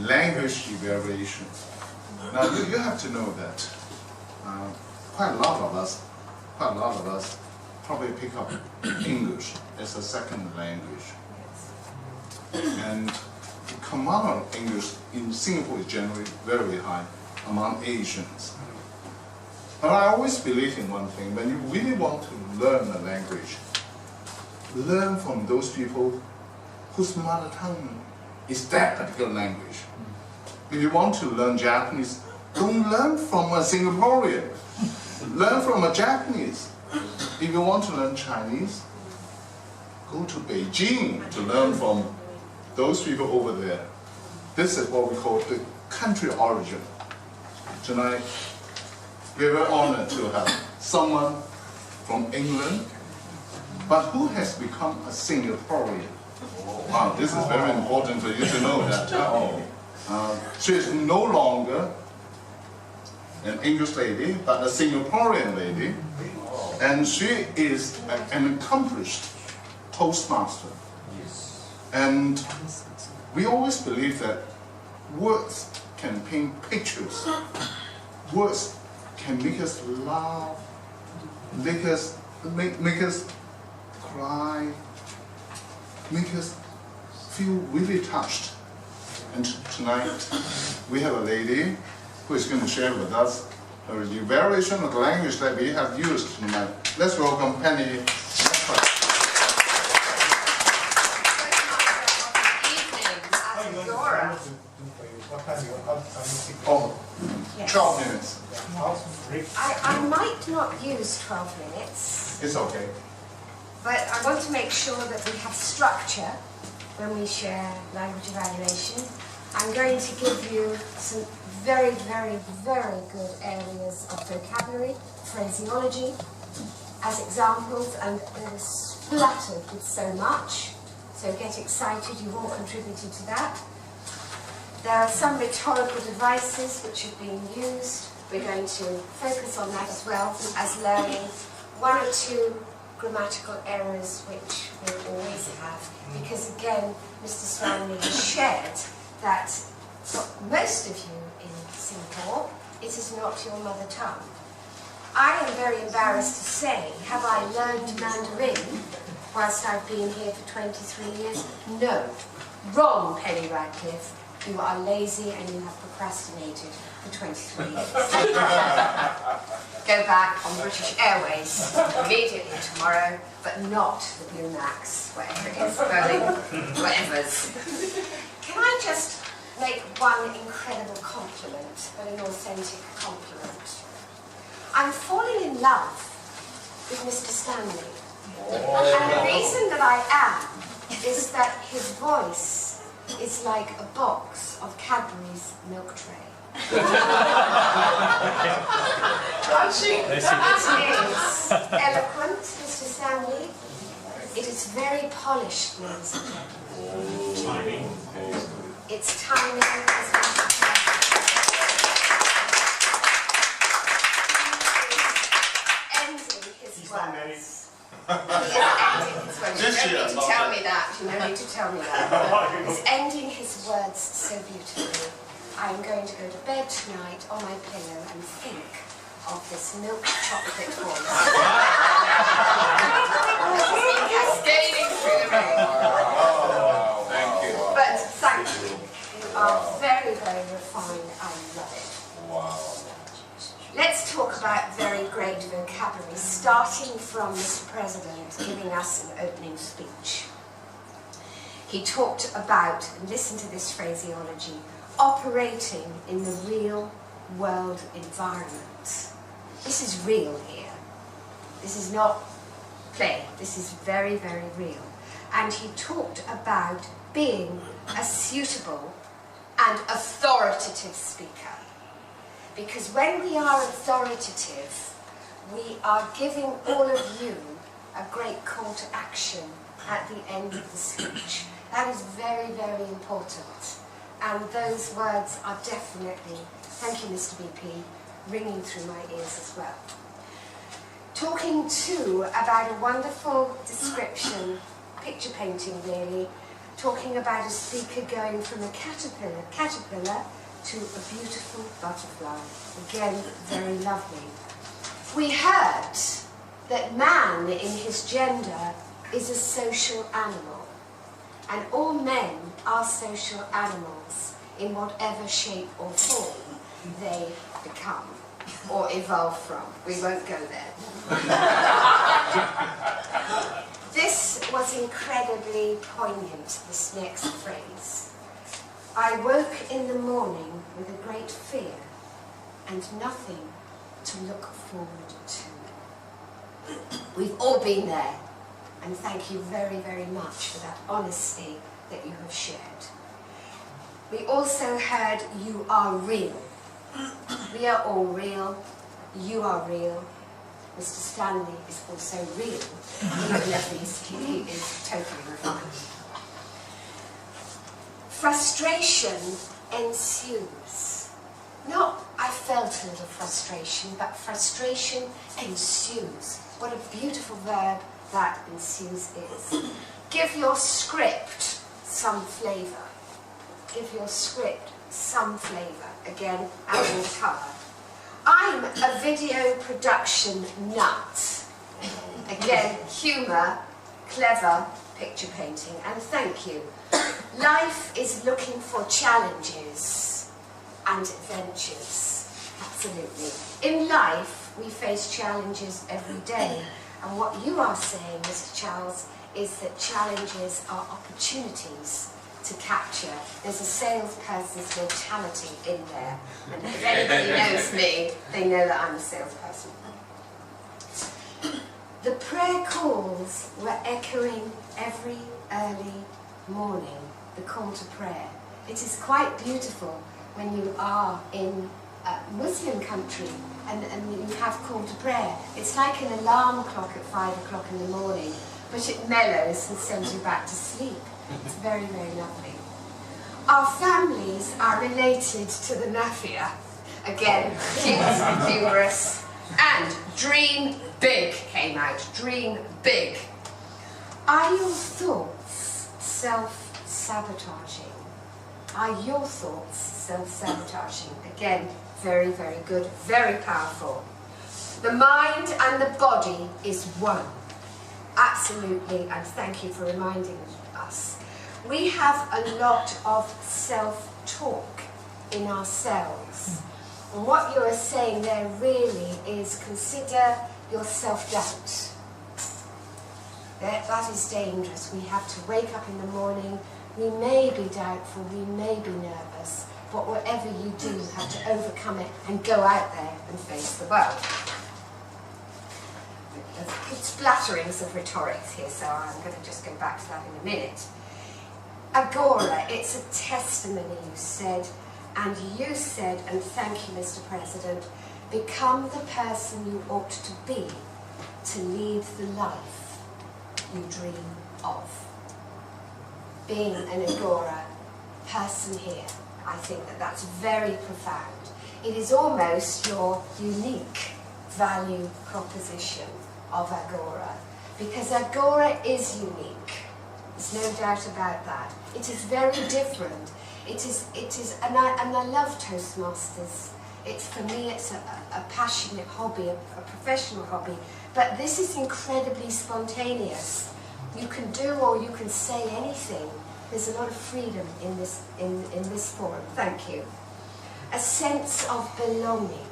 language evaluation. Now you have to know that quite a lot of us probably pick up English as a second language. And the command of English in Singapore is generally very high among Asians. But I always believe in one thing: when you really want to learn a language, learn from those people whose mother tongue is that particular language. If you want to learn Japanese, don't learn from a Singaporean. Learn from a Japanese. If you want to learn Chinese, go to Beijing to learn from those people over there. This is what we call the country origin. Tonight, we're very honored to have someone from England, but who has become a Singaporean. Wow, this is very important for you to know that. She is no longer an English lady, but a Singaporean lady, and she is an accomplished Toastmaster. And we always believe that words can paint pictures. Words can make us laugh, make us cry, make us feel really touched. And tonight we have a lady who is going to share with us her evaluation of the language that we have used tonight. Let's welcome Penny. Oh, yes. 12 minutes. I might not use 12 minutes. It's okay. But I want to make sure that we have structure when we share language evaluation. I'm going to give you some very, very, very good areas of vocabulary, phraseology, as examples, and they're splattered with so much. So get excited, you've all contributed to that. There are some rhetorical devices which have been used. We're going to focus on that as well as learning one or two grammatical errors which we'll always have, because again, Mr. Stanley has shared that for most of you in Singapore, it is not your mother tongue. I am very embarrassed to say, have I learned Mandarin whilst I've been here for 23 years? No. Wrong, Penny Radcliffe. You are lazy and you have procrastinated for 23 years. Go back on British Airways immediately tomorrow, but not the Blue Max, whatever it is, Berlin, whatever's. Can I just make one incredible compliment, but an authentic compliment? I'm falling in love with Mr. Stanley. And the reason that I am is that his voice is like a box of Cadbury's milk tray. It is eloquent, Mr. Stanley. It is very polished, ladies and gentlemen. It's timing as well. Ending his words. You don't need to tell me that. You don't need to tell me that. He's ending his words so beautifully. I am going to go to bed tonight on my pillow and think of this milk chocolate voice. Cascading through the room. Thank you. But thank you. You are very, very refined. I love it. Wow. Let's talk about very great vocabulary, starting from Mr. President giving us an opening speech. He talked about, and listen to this phraseology, operating in the real world environment. This is real here. This is not play. This is very, very real. And he talked about being a suitable and authoritative speaker. Because when we are authoritative, we are giving all of you a great call to action at the end of the speech. That is very, very important. And those words are definitely, thank you Mr. BP, ringing through my ears as well. Talking too about a wonderful description, picture painting really, talking about a speaker going from a caterpillar to a beautiful butterfly. Again, very lovely. We heard that man in his gender is a social animal, and all men are social animals in whatever shape or form they become or evolve from. We won't go there. This was incredibly poignant, this next phrase. I woke in the morning with a great fear and nothing to look forward to. We've all been there, and thank you very, very much for that honesty that you have shared. We also heard you are real. We are all real. You are real. Mr. Stanley is also real, even if he is totally refined. Frustration ensues. Not, I felt a little frustration, but frustration ensues. What a beautiful verb that ensues is. Give your script some flavour. Give your script some flavour. Again, adding colour. I'm a video production nut. Again, humour, clever picture painting, and thank you. Life is looking for challenges and adventures. Absolutely. In life, we face challenges every day. And what you are saying, Mr. Charles, is that challenges are opportunities to capture. There's a salesperson's mentality in there. And if anybody knows me, they know that I'm a salesperson. The prayer calls were echoing every early morning, the call to prayer. It is quite beautiful when you are in a Muslim country and you have call to prayer. It's like an alarm clock at 5 o'clock in the morning, but it mellows and sends you back to sleep. It's very, very lovely. Our families are related to the Nafia. Again, cute, humorous. And dream big came out. Dream big. Are your thoughts self-sabotaging? Are your thoughts self-sabotaging? Again, very, very good, very powerful. The mind and the body is one. Absolutely, and thank you for reminding us. We have a lot of self-talk in ourselves. And what you are saying there really is consider your self-doubt. That is dangerous. We have to wake up in the morning. We may be doubtful, we may be nervous, but whatever you do, you have to overcome it and go out there and face the world. There's splatterings of rhetorics here, so I'm going to just go back to that in a minute. Agora, it's a testimony, you said, and you said, and thank you, Mr. President, become the person you ought to be to lead the life you dream of. Being an Agora person here, I think that that's very profound. It is almost your unique value proposition of Agora, because Agora is unique. There's no doubt about that. It is very different. It is, and I love Toastmasters. For me, it's a passionate hobby, a professional hobby. But this is incredibly spontaneous. You can do or you can say anything. There's a lot of freedom in this forum. Thank you. A sense of belonging.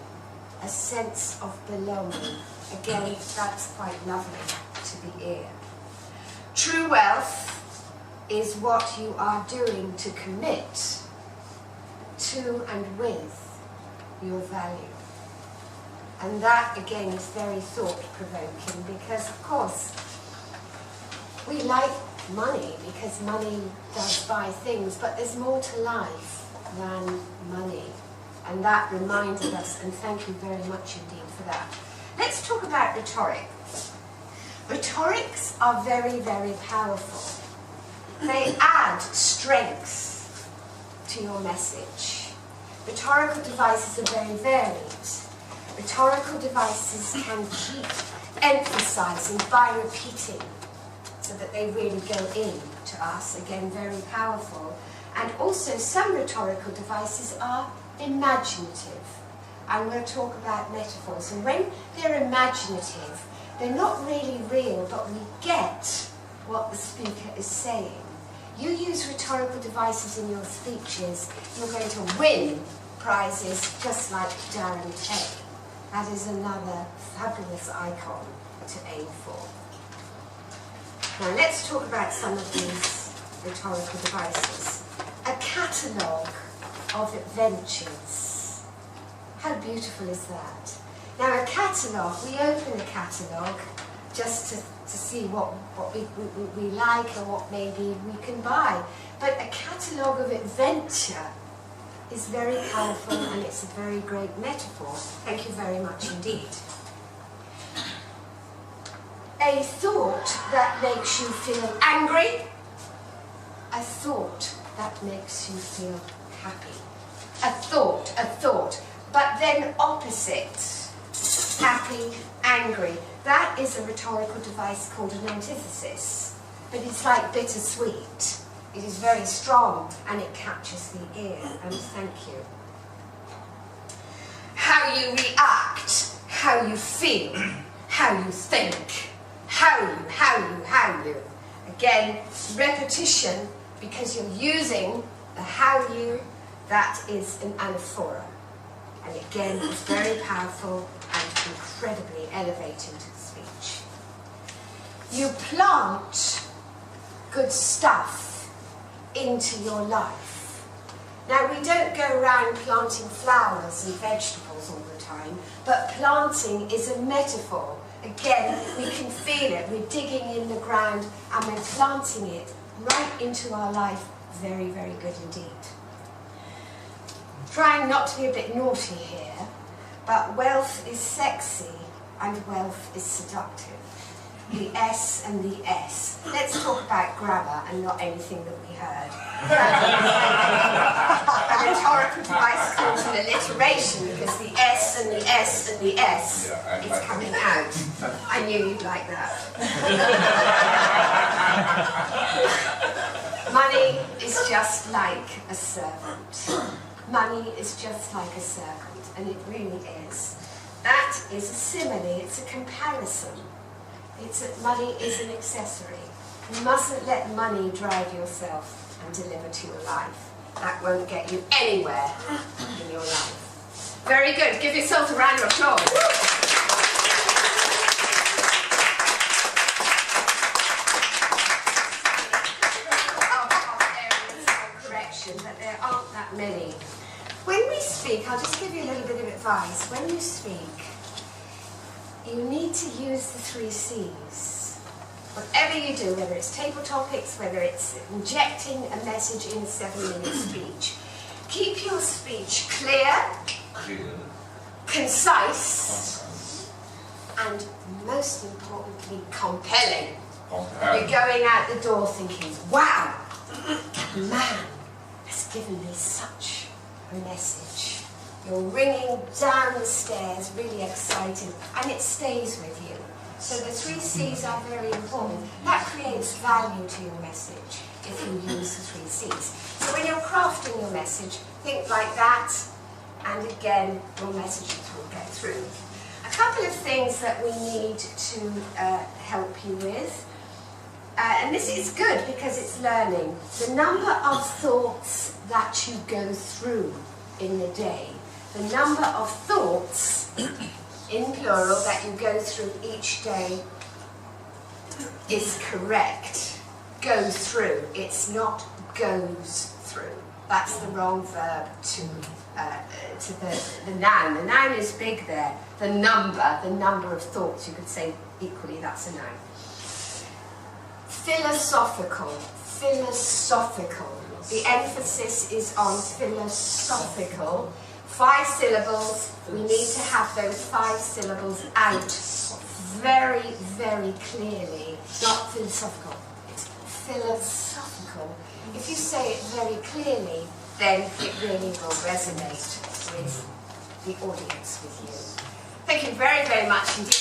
A sense of belonging. Again, that's quite lovely to be here. True wealth is what you are doing to commit to and with your value. And that, again, is very thought-provoking because, of course, we like money because money does buy things, but there's more to life than money. And that reminded us, and thank you very much indeed for that. Let's talk about rhetoric. Rhetorics are very, very powerful. They add strength to your message. Rhetorical devices are very varied. Rhetorical devices can keep emphasizing by repeating so that they really go in to us. Again, very powerful. And also some rhetorical devices are imaginative. And we'll talk about metaphors. And when they're imaginative, they're not really real, but we get what the speaker is saying. You use rhetorical devices in your speeches, you're going to win prizes just like Darren Tay. That is another fabulous icon to aim for. Now let's talk about some of these rhetorical devices. A catalogue of adventures. How beautiful is that? Now a catalogue, we open a catalogue just to see what we like or what maybe we can buy. But a catalogue of adventure is very powerful and it's a very great metaphor. Thank you very much indeed. A thought that makes you feel angry. A thought that makes you feel happy. A thought, but then opposite. Happy, angry. That is a rhetorical device called an antithesis. But it's like bittersweet. It is very strong and it captures the ear. And thank you. How you react, how you feel, how you think, how you. Again, repetition, because you're using the how you, that is an anaphora. And again, it's very powerful and incredibly elevating to the speech. You plant good stuff into your life. Now, we don't go around planting flowers and vegetables all the time, but planting is a metaphor. Again, we can feel it. We're digging in the ground and we're planting it right into our life. Very, very good indeed. Trying not to be a bit naughty here, but wealth is sexy and wealth is seductive. The S and the S. Let's talk about grammar and not anything that we heard. A rhetorical device called an alliteration because the S and the S and the S is coming out. I knew you'd like that. Money is just like a servant. Money is just like a servant, and it really is. That is a simile, it's a comparison. Money is an accessory. You mustn't let money drive yourself and deliver to your life. That won't get you anywhere in your life. Very good. Give yourself a round of applause. Correction, but there aren't that many. When we speak, I'll just give you a little bit of advice. When you speak, you need to use the 3 C's. Whatever you do, whether it's table topics, whether it's injecting a message in a 7-minute speech, keep your speech clear, concise, and most importantly, compelling. You're going out the door thinking, wow, that man has given me such a message. You're ringing down the stairs, really excited, and it stays with you. So the 3 C's are very important. That creates value to your message if you use the 3 C's. So when you're crafting your message, think like that, and again, your message will get through. A couple of things that we need to help you with, and this is good because it's learning. The number of thoughts that you go through in the day. The number of thoughts, in plural, that you go through each day is correct. Go through. It's not goes through. That's the wrong verb to the noun. The noun is big there. The number of thoughts, you could say equally, that's a noun. Philosophical. The emphasis is on philosophical. 5 syllables, we need to have those 5 syllables out very, very clearly. Not philosophical, it's philosophical. If you say it very clearly, then it really will resonate with the audience, with you. Thank you very, very much indeed.